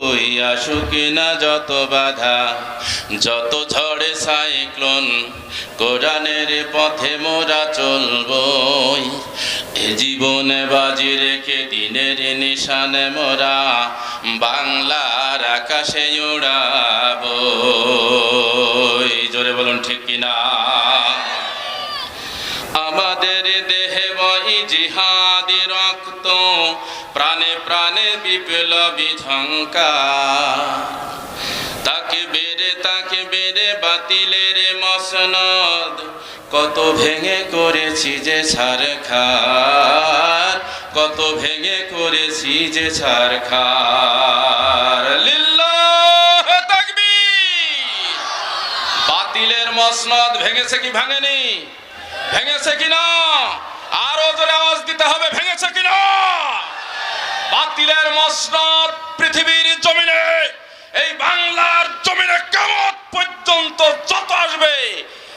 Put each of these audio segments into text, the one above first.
ওই আসুক না যত বাধা, যত ঝড়ে সাইক্লোন, কোরআনের পথে মোরা চলবই। এ জীবনে বাজি রেখে দিনের নিশানে মোরা বাংলার আকাশে উড়াবো। জোরে বলুন ঠিক কিনা? আমাদের দেহে বই জিহাদি রক্ত, প্রাণে প্রাণে বিপ্লবী ঝঙ্কার। তাকে বেড়ে বাতিলের মসনদ, কত ভেঙে করেছি যে ছারখার, কত ভেঙে করেছি যে ছারখার। লিল্লাহে তাকবীর। বাতিলের মসনদ ভেঙেছে কি ভাঙেনি? ভেঙেছে কিনা? আরো জোরে আওয়াজ দিতে হবে, ভেঙেছে কিনা? বাতিলের মসনদ পৃথিবীর জমিনে, এই বাংলার জমিনে কিয়ামত পর্যন্ত যত আসবে,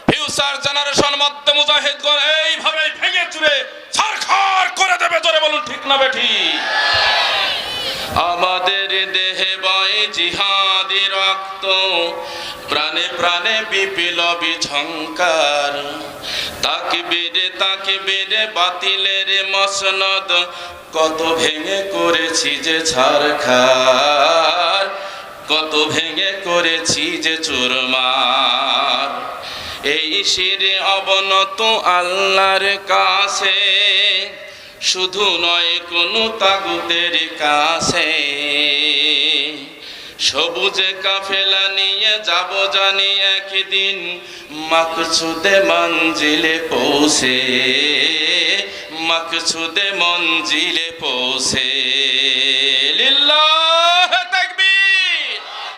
ফিউচার জেনারেশন মধ্যে মুজাহিদগণ এইভাবে ভেঙে চুরে ছারখার করে দেবে। জোরে বলুন ঠিক না বেঠি? আমাদের দেহে বয় জিহাদি রক্ত, প্রাণে প্রাণে বিপ্লবী ঝঙ্কার। তাকে বেড়ে বাতিলের মসনদ, কত ভেঙে করেছি যে ছারখার, কত ভেঙে করেছি যে চুরমার। এই শিরে অবনত আল্লাহর কাছে, শুধু নয় কোনো তাগুতের কাছে। সবুজে কাফেলা নিয়ে যাব জানি একদিন, মাকসুদে মঞ্জিলে পৌঁছে, মাকসুদে মঞ্জিলে পৌঁছে।